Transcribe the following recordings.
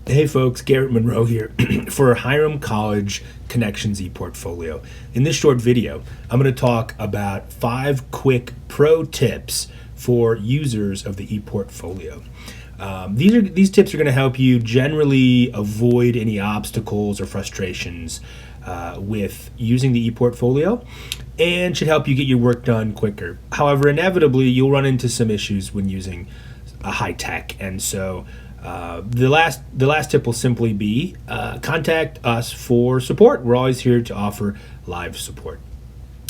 Hey folks, Garrett Monroe here for Hiram College Connections ePortfolio. In this short video, I'm going to talk about 5 quick pro tips for users of the ePortfolio. These tips are going to help you generally avoid any obstacles or frustrations with using the ePortfolio and should help you get your work done quicker. However, inevitably, you'll run into some issues when using high tech, and so the last tip will simply be contact us for support. We're always here to offer live support.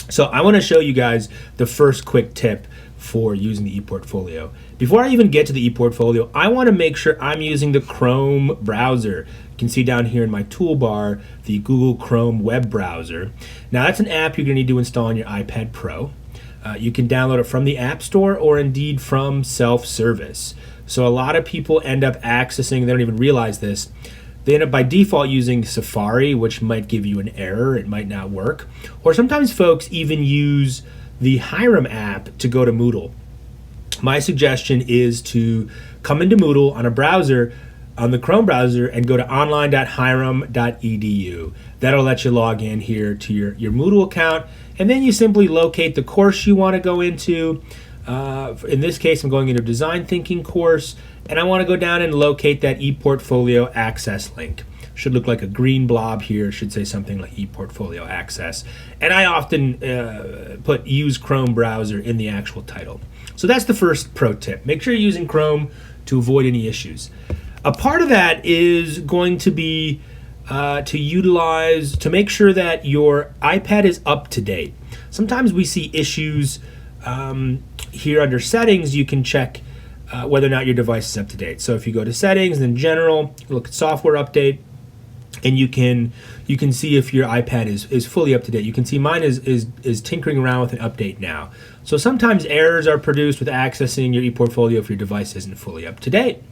So I want to show you guys the first quick tip for using the ePortfolio. Before I even get to the ePortfolio, I want to make sure I'm using the Chrome browser. You can see down here in my toolbar the Google Chrome web browser. Now that's an app you're going to need to install on your iPad Pro. You can download it from the App Store or indeed from self-service. So a lot of people end up accessing, they don't even realize this, they end up by default using Safari, which might give you an error, it might not work. Or sometimes folks even use the Hiram app to go to Moodle. My suggestion is to come into Moodle on a browser, on the Chrome browser, and go to online.hiram.edu. That'll let you log in here to your Moodle account, and then you simply locate the course you want to go into. In this case, I'm going into a design thinking course, and I want to go down and locate that ePortfolio access link. Should look like a green blob here. Should say something like ePortfolio access. And I often put use Chrome browser in the actual title. So that's the first pro tip. Make sure you're using Chrome to avoid any issues. A part of that is going to be to make sure that your iPad is up to date. Sometimes we see issues. Here under settings, you can check whether or not your device is up to date. So if you go to settings, then general, look at software update, and you can see if your iPad is fully up to date. You can see mine is tinkering around with an update now. So sometimes errors are produced with accessing your ePortfolio if your device isn't fully up to date.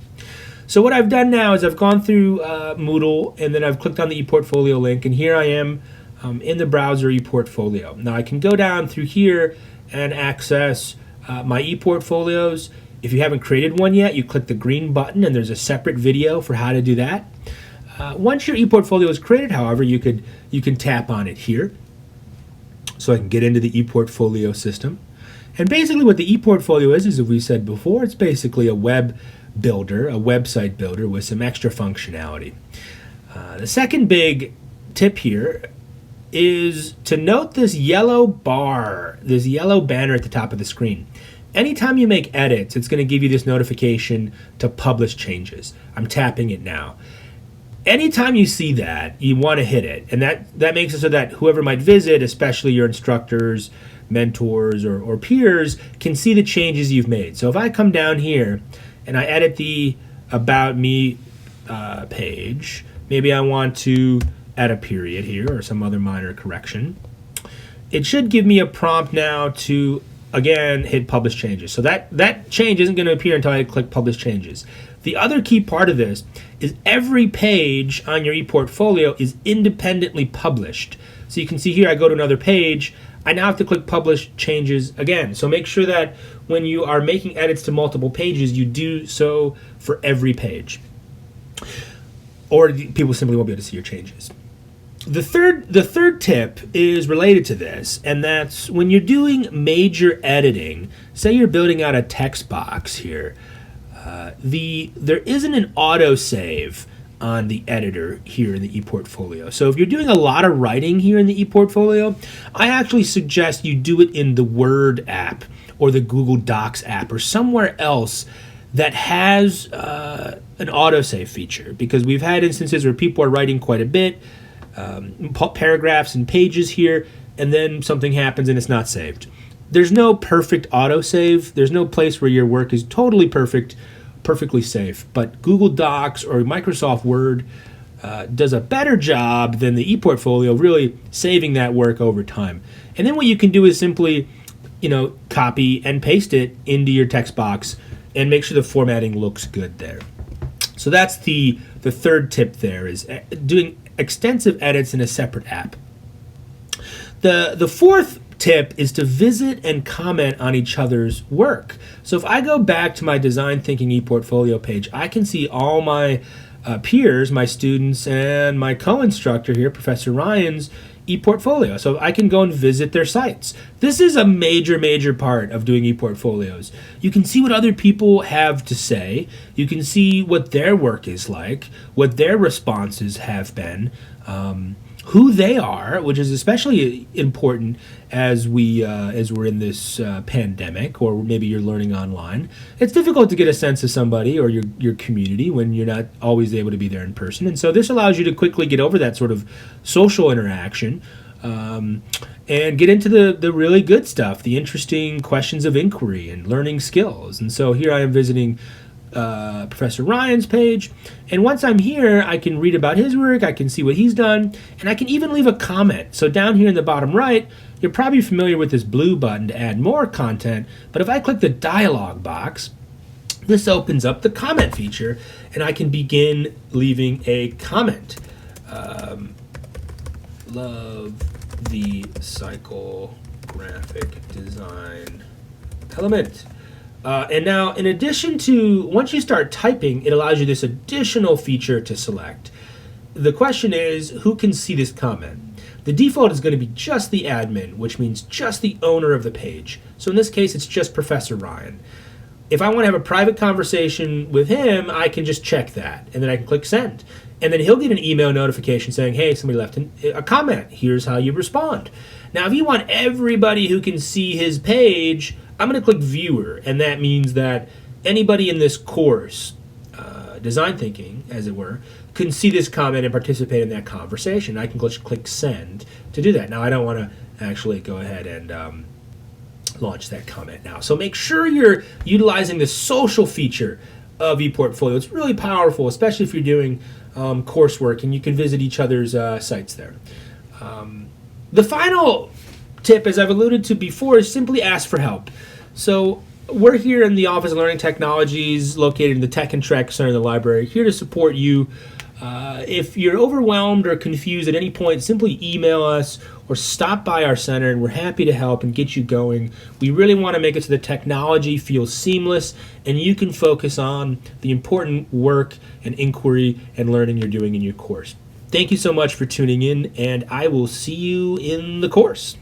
So what I've done now is I've gone through Moodle, and then I've clicked on the ePortfolio link, and here I am in the browser ePortfolio. Now I can go down through here and access my ePortfolios. If you haven't created one yet, you click the green button, and there's a separate video for how to do that. Once your ePortfolio is created, however, you can tap on it here. So I can get into the ePortfolio system. And basically what the ePortfolio is, as we said before, it's basically a web builder, a website builder with some extra functionality. The second big tip here is to note this yellow bar, this yellow banner at the top of the screen. Anytime you make edits, it's going to give you this notification to publish changes. I'm tapping it now. Anytime you see that, you want to hit it. And that makes it so that whoever might visit, especially your instructors, mentors, or peers, can see the changes you've made. So if I come down here and I edit the About Me page, maybe I want to add a period here or some other minor correction. It should give me a prompt now to, again, hit Publish Changes. So that change isn't going to appear until I click Publish Changes. The other key part of this is every page on your ePortfolio is independently published. So you can see here I go to another page, I now have to click Publish Changes again. So make sure that when you are making edits to multiple pages, you do so for every page, or people simply won't be able to see your changes. The third tip is related to this, and that's when you're doing major editing, say you're building out a text box here, there isn't an autosave on the editor here in the ePortfolio. So if you're doing a lot of writing here in the ePortfolio, I actually suggest you do it in the Word app or the Google Docs app or somewhere else that has an autosave feature, because we've had instances where people are writing quite a bit, paragraphs and pages here, and then something happens and it's not saved. There's no perfect autosave. There's no place where your work is totally perfectly safe. But Google Docs or Microsoft Word does a better job than the ePortfolio, really saving that work over time. And then what you can do is simply, copy and paste it into your text box and make sure the formatting looks good there. So that's the third tip there, is doing extensive edits in a separate app. The fourth tip is to visit and comment on each other's work. So if I go back to my design thinking ePortfolio page, I can see all my peers, my students, and my co-instructor here, Professor Ryan's ePortfolio. So I can go and visit their sites. This is a major part of doing ePortfolios. You can see what other people have to say. You can see what their work is like, what their responses have been, who they are, which is especially important as we're in this pandemic, or maybe you're learning online. It's difficult to get a sense of somebody or your community when you're not always able to be there in person, and so this allows you to quickly get over that sort of social interaction and get into the really good stuff, the interesting questions of inquiry and learning skills. And so here I am visiting Professor Ryan's page, and once I'm here, I can read about his work, I can see what he's done, and I can even leave a comment. So down here in the bottom right, you're probably familiar with this blue button to add more content, but if I click the dialog box, this opens up the comment feature, and I can begin leaving a comment. Love the psychographic design element. And now, in addition to, once you start typing, it allows you this additional feature to select. The question is, who can see this comment? The default is going to be just the admin, which means just the owner of the page. So in this case, it's just Professor Ryan. If I want to have a private conversation with him, I can just check that, and then I can click send. And then he'll get an email notification saying, hey, somebody left a comment. Here's how you respond. Now, if you want everybody who can see his page, I'm going to click Viewer, and that means that anybody in this course, design thinking, as it were, can see this comment and participate in that conversation. I can just click Send to do that. Now, I don't want to actually go ahead and launch that comment now. So make sure you're utilizing the social feature of ePortfolio. It's really powerful, especially if you're doing coursework, and you can visit each other's sites there. The final tip, as I've alluded to before, is simply ask for help. So we're here in the Office of Learning Technologies, located in the Tech and Track Center of the library, here to support you. If you're overwhelmed or confused at any point, simply email us or stop by our center, and we're happy to help and get you going. We really want to make it so the technology feels seamless and you can focus on the important work and inquiry and learning you're doing in your course. Thank you so much for tuning in, and I will see you in the course.